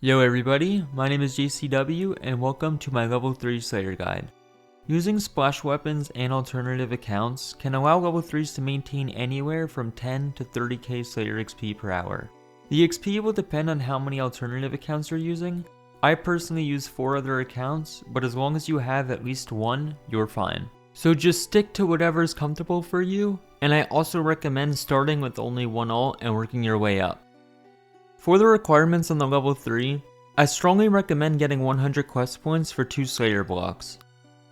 Yo everybody, my name is JCW and welcome to my level 3 Slayer guide. Using splash weapons and alternative accounts can allow level 3s to maintain anywhere from 10 to 30k Slayer XP per hour. The XP will depend on how many alternative accounts you're using. I personally use 4 other accounts, but as long as you have at least one, you're fine. So just stick to whatever is comfortable for you, and I also recommend starting with only one ult and working your way up. For the requirements on the level 3, I strongly recommend getting 100 quest points for 2 Slayer blocks.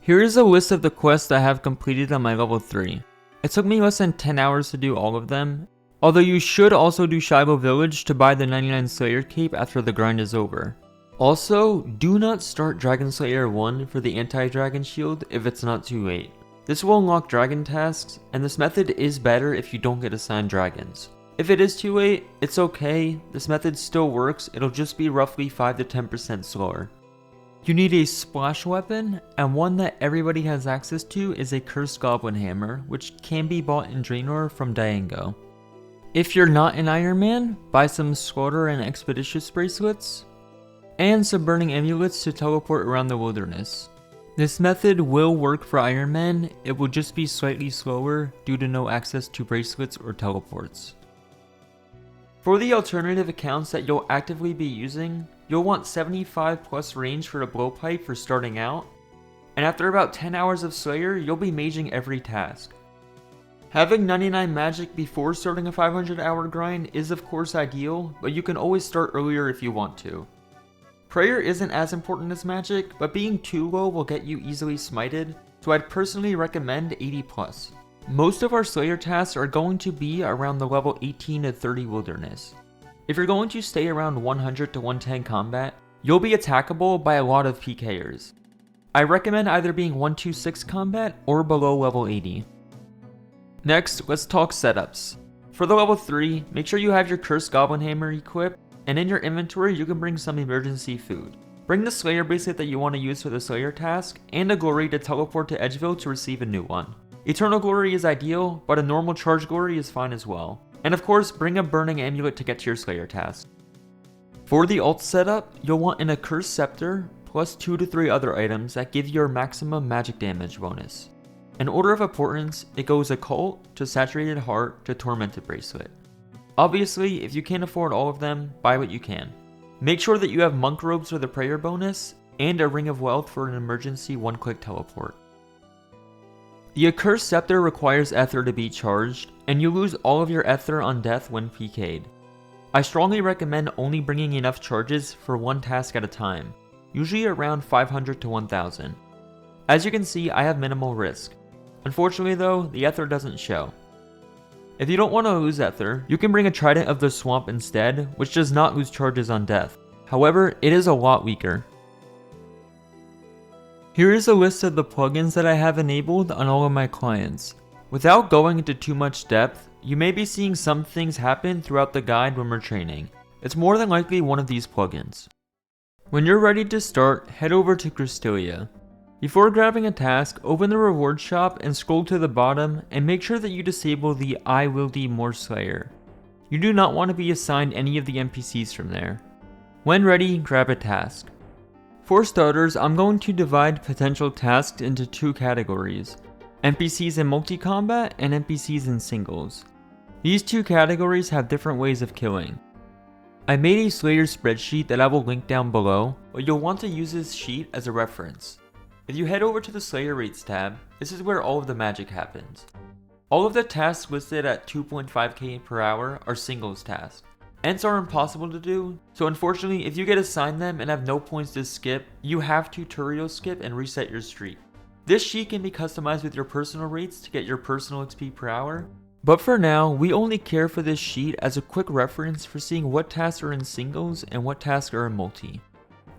Here is a list of the quests I have completed on my level 3. It took me less than 10 hours to do all of them, although you should also do Shiloh Village to buy the 99 Slayer cape after the grind is over. Also, do not start Dragon Slayer 1 for the anti-dragon shield if it's not too late. This will unlock dragon tasks, and this method is better if you don't get assigned dragons. If it is too late, it's okay, this method still works, it'll just be roughly 5 to 10% slower. You need a splash weapon, and one that everybody has access to is a cursed goblin hammer, which can be bought in Draenor from Diango. If you're not an Iron Man, buy some Slaughter and Expeditious bracelets, and some burning amulets to teleport around the wilderness. This method will work for Iron Man, it will just be slightly slower due to no access to bracelets or teleports. For the alternative accounts that you'll actively be using, you'll want 75 plus range for a blowpipe for starting out, and after about 10 hours of Slayer, you'll be maging every task. Having 99 magic before starting a 500 hour grind is of course ideal, but you can always start earlier if you want to. Prayer isn't as important as magic, but being too low will get you easily smited, so I'd personally recommend 80 plus. Most of our Slayer tasks are going to be around the level 18 to 30 wilderness. If you're going to stay around 100 to 110 combat, you'll be attackable by a lot of PKers. I recommend either being 126 combat or below level 80. Next, let's talk setups. For the level 3, make sure you have your cursed goblin hammer equipped, and in your inventory you can bring some emergency food. Bring the Slayer bracelet that you want to use for the Slayer task, and a glory to teleport to Edgeville to receive a new one. Eternal Glory is ideal, but a normal charge glory is fine as well. And of course, bring a burning amulet to get to your Slayer task. For the ult setup, you'll want an Accursed Scepter, plus 2 to 3 other items that give your maximum magic damage bonus. In order of importance, it goes Occult, to Saturated Heart, to Tormented Bracelet. Obviously, if you can't afford all of them, buy what you can. Make sure that you have Monk Robes for the prayer bonus, and a Ring of Wealth for an emergency one-click teleport. The Accursed Scepter requires Ether to be charged, and you lose all of your Ether on death when PK'd. I strongly recommend only bringing enough charges for one task at a time, usually around 500 to 1000. As you can see, I have minimal risk. Unfortunately though, the Ether doesn't show. If you don't want to lose Ether, you can bring a Trident of the Swamp instead, which does not lose charges on death. However, it is a lot weaker. Here is a list of the plugins that I have enabled on all of my clients. Without going into too much depth, you may be seeing some things happen throughout the guide when we're training. It's more than likely one of these plugins. When you're ready to start, head over to Cristelia. Before grabbing a task, open the reward shop and scroll to the bottom and make sure that you disable the I will be more Slayer. You do not want to be assigned any of the NPCs from there. When ready, grab a task. For starters, I'm going to divide potential tasks into 2 categories, NPCs in multi-combat and NPCs in singles. These 2 categories have different ways of killing. I made a Slayer spreadsheet that I will link down below, but you'll want to use this sheet as a reference. If you head over to the Slayer Rates tab, this is where all of the magic happens. All of the tasks listed at 2.5k per hour are singles tasks. Ents are impossible to do, so unfortunately if you get assigned them and have no points to skip, you have to tutorial skip and reset your streak. This sheet can be customized with your personal rates to get your personal XP per hour, but for now, we only care for this sheet as a quick reference for seeing what tasks are in singles and what tasks are in multi.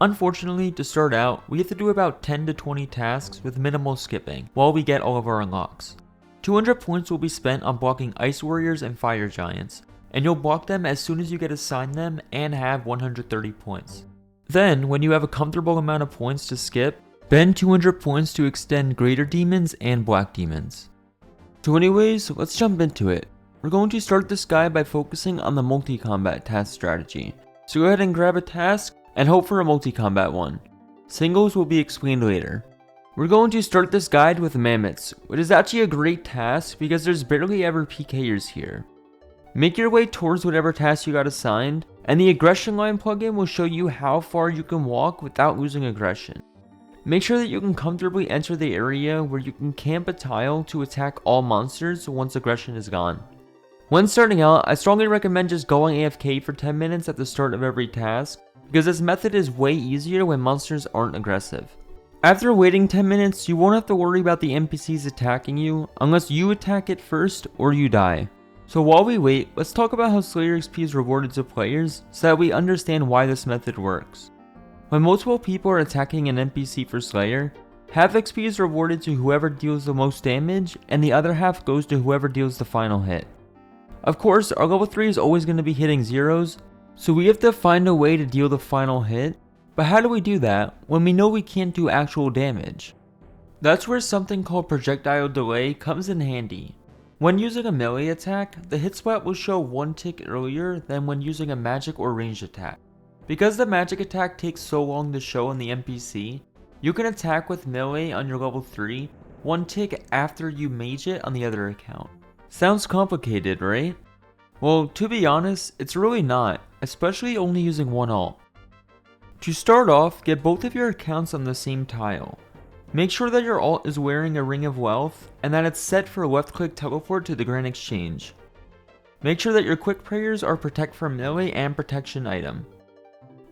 Unfortunately, to start out, we have to do about 10 to 20 tasks with minimal skipping while we get all of our unlocks. 200 points will be spent on blocking Ice Warriors and Fire Giants, and you'll block them as soon as you get assigned them and have 130 points. Then, when you have a comfortable amount of points to skip, spend 200 points to extend Greater Demons and Black Demons. So anyways, let's jump into it. We're going to start this guide by focusing on the multi-combat task strategy. So go ahead and grab a task, and hope for a multi-combat one. Singles will be explained later. We're going to start this guide with mammoths, which is actually a great task because there's barely ever PKers here. Make your way towards whatever task you got assigned, and the aggression line plugin will show you how far you can walk without losing aggression. Make sure that you can comfortably enter the area where you can camp a tile to attack all monsters once aggression is gone. When starting out, I strongly recommend just going AFK for 10 minutes at the start of every task, because this method is way easier when monsters aren't aggressive. After waiting 10 minutes, you won't have to worry about the NPCs attacking you unless you attack it first or you die. So while we wait, let's talk about how Slayer XP is rewarded to players so that we understand why this method works. When multiple people are attacking an NPC for Slayer, half XP is rewarded to whoever deals the most damage and the other half goes to whoever deals the final hit. Of course, our level 3 is always going to be hitting zeros, so we have to find a way to deal the final hit, but how do we do that when we know we can't do actual damage? That's where something called projectile delay comes in handy. When using a melee attack, the hit spot will show one tick earlier than when using a magic or ranged attack. Because the magic attack takes so long to show on the NPC, you can attack with melee on your level 3 one tick after you mage it on the other account. Sounds complicated, right? Well, to be honest, it's really not, especially only using one alt. To start off, get both of your accounts on the same tile. Make sure that your alt is wearing a Ring of Wealth and that it's set for left click teleport to the Grand Exchange. Make sure that your quick prayers are protect from melee and protection item.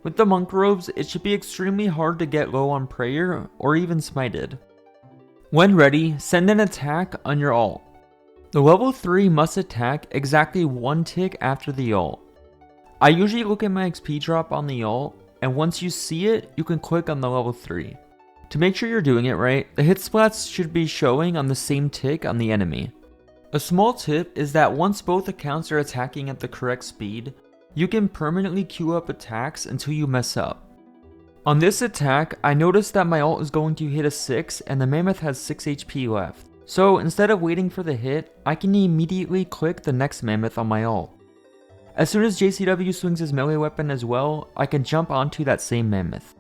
With the monk robes, it should be extremely hard to get low on prayer or even smited. When ready, send an attack on your alt. The level 3 must attack exactly one tick after the alt. I usually look at my XP drop on the alt, and once you see it, you can click on the level 3. To make sure you're doing it right, the hit splats should be showing on the same tick on the enemy. A small tip is that once both accounts are attacking at the correct speed, you can permanently queue up attacks until you mess up. On this attack, I noticed that my alt is going to hit a 6 and the mammoth has 6 HP left. So instead of waiting for the hit, I can immediately click the next mammoth on my alt. As soon as JCW swings his melee weapon as well, I can jump onto that same mammoth.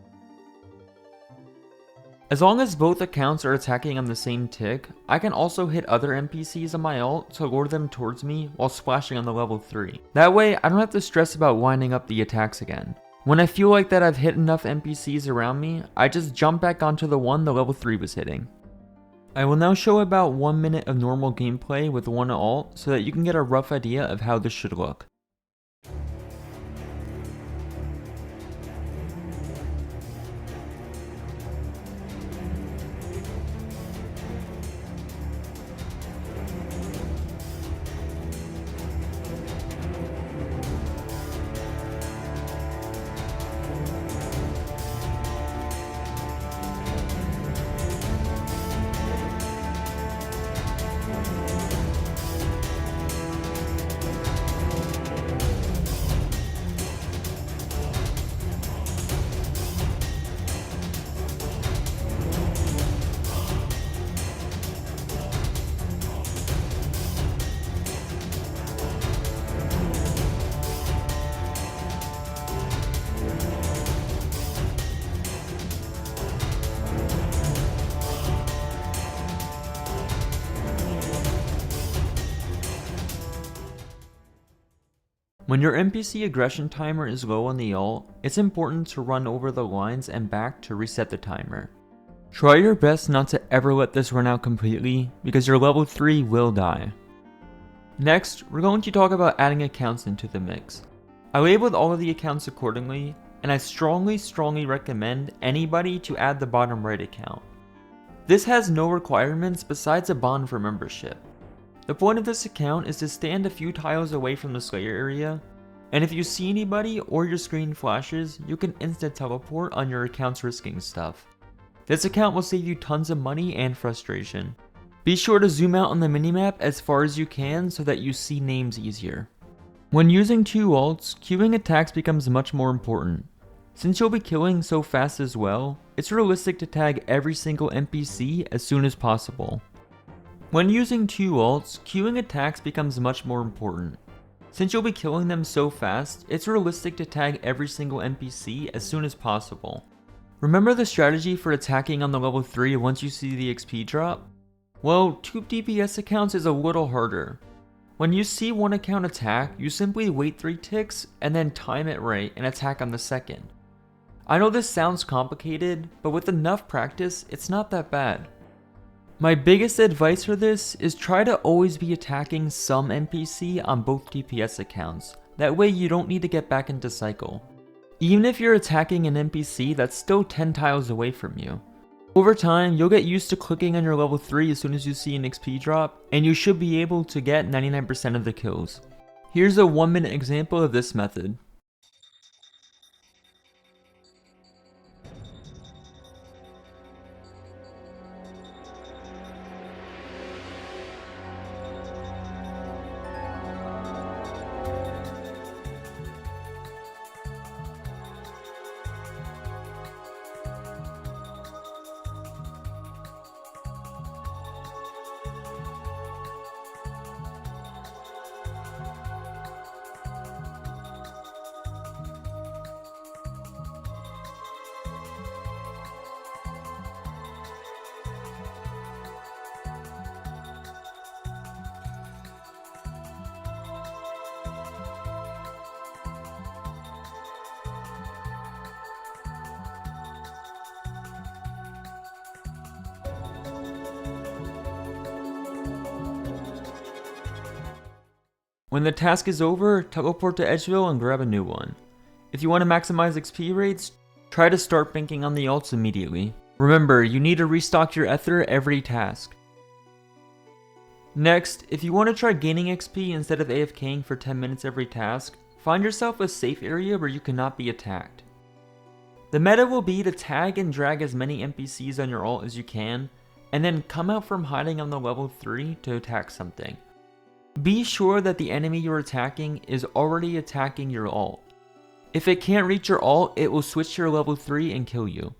As long as both accounts are attacking on the same tick, I can also hit other NPCs on my alt to lure them towards me while splashing on the level 3. That way, I don't have to stress about winding up the attacks again. When I feel like that I've hit enough NPCs around me, I just jump back onto the one the level 3 was hitting. I will now show about 1 minute of normal gameplay with one alt so that you can get a rough idea of how this should look. When your NPC aggression timer is low on the alt, it's important to run over the lines and back to reset the timer. Try your best not to ever let this run out completely, because your level 3 will die. Next, we're going to talk about adding accounts into the mix. I labeled all of the accounts accordingly, and I strongly recommend anybody to add the bottom right account. This has no requirements besides a bond for membership. The point of this account is to stand a few tiles away from the Slayer area, and if you see anybody or your screen flashes, you can instant teleport on your account's risking stuff. This account will save you tons of money and frustration. Be sure to zoom out on the minimap as far as you can so that you see names easier. When using two alts, queuing attacks becomes much more important. Since you'll be killing so fast as well, it's realistic to tag every single NPC as soon as possible. When using two alts, queuing attacks becomes much more important. Since you'll be killing them so fast, it's realistic to tag every single NPC as soon as possible. Remember the strategy for attacking on the level 3 once you see the XP drop? Well, 2 DPS accounts is a little harder. When you see one account attack, you simply wait 3 ticks and then time it right and attack on the second. I know this sounds complicated, but with enough practice, it's not that bad. My biggest advice for this is try to always be attacking some NPC on both DPS accounts, that way you don't need to get back into cycle. Even if you're attacking an NPC that's still 10 tiles away from you. Over time, you'll get used to clicking on your level 3 as soon as you see an XP drop, and you should be able to get 99% of the kills. Here's a 1-minute example of this method. When the task is over, teleport to Edgeville and grab a new one. If you want to maximize XP rates, try to start banking on the alts immediately. Remember, you need to restock your ether every task. Next, if you want to try gaining XP instead of AFKing for 10 minutes every task, find yourself a safe area where you cannot be attacked. The meta will be to tag and drag as many NPCs on your alt as you can, and then come out from hiding on the level 3 to attack something. Be sure that the enemy you're attacking is already attacking your alt. If it can't reach your alt, it will switch to your level 3 and kill you.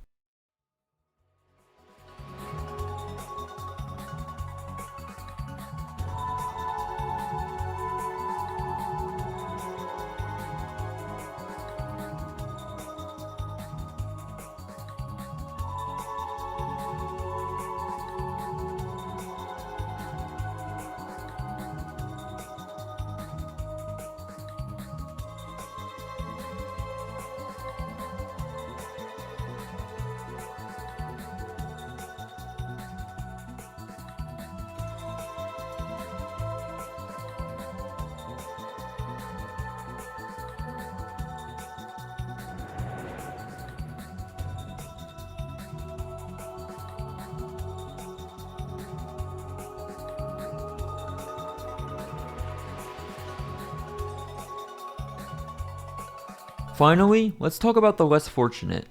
Finally, let's talk about the less fortunate.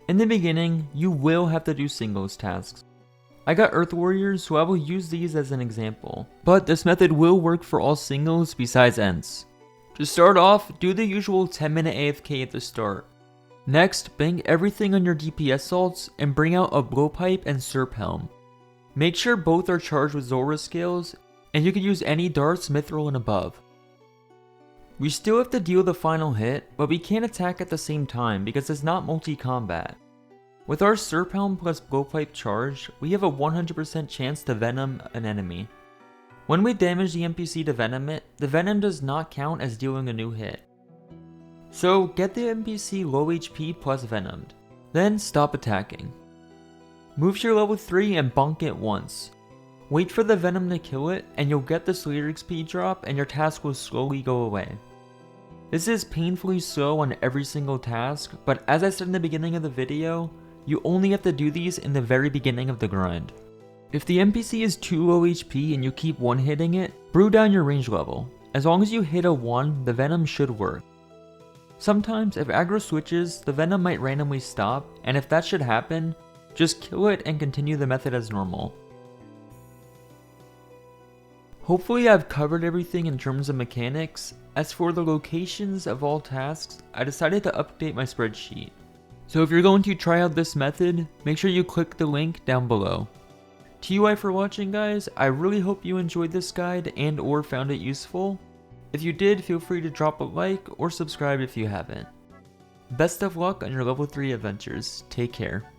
In the beginning, you will have to do singles tasks. I got Earth Warriors, so I will use these as an example, but this method will work for all singles besides Ents. To start off, do the usual 10-minute AFK at the start. Next, bang everything on your DPS alts and bring out a blowpipe and Serp Helm. Make sure both are charged with Zora scales, and you can use any darts, mithril, and above. We still have to deal the final hit, but we can't attack at the same time because it's not multi-combat. With our Serp Helm plus Blowpipe charge, we have a 100% chance to venom an enemy. When we damage the NPC to venom it, the venom does not count as dealing a new hit. So get the NPC low HP plus venomed, then stop attacking. Move to your level 3 and bonk it once. Wait for the venom to kill it and you'll get the Slayer XP drop and your task will slowly go away. This is painfully slow on every single task, but as I said in the beginning of the video, you only have to do these in the very beginning of the grind. If the NPC is too low HP and you keep one-hitting it, brew down your range level. As long as you hit a 1, the venom should work. Sometimes if aggro switches, the venom might randomly stop, and if that should happen, just kill it and continue the method as normal. Hopefully I've covered everything in terms of mechanics. As for the locations of all tasks, I decided to update my spreadsheet. So if you're going to try out this method, make sure you click the link down below. TUI for watching guys, I really hope you enjoyed this guide and or found it useful. If you did, feel free to drop a like or subscribe if you haven't. Best of luck on your level 3 adventures. Take care.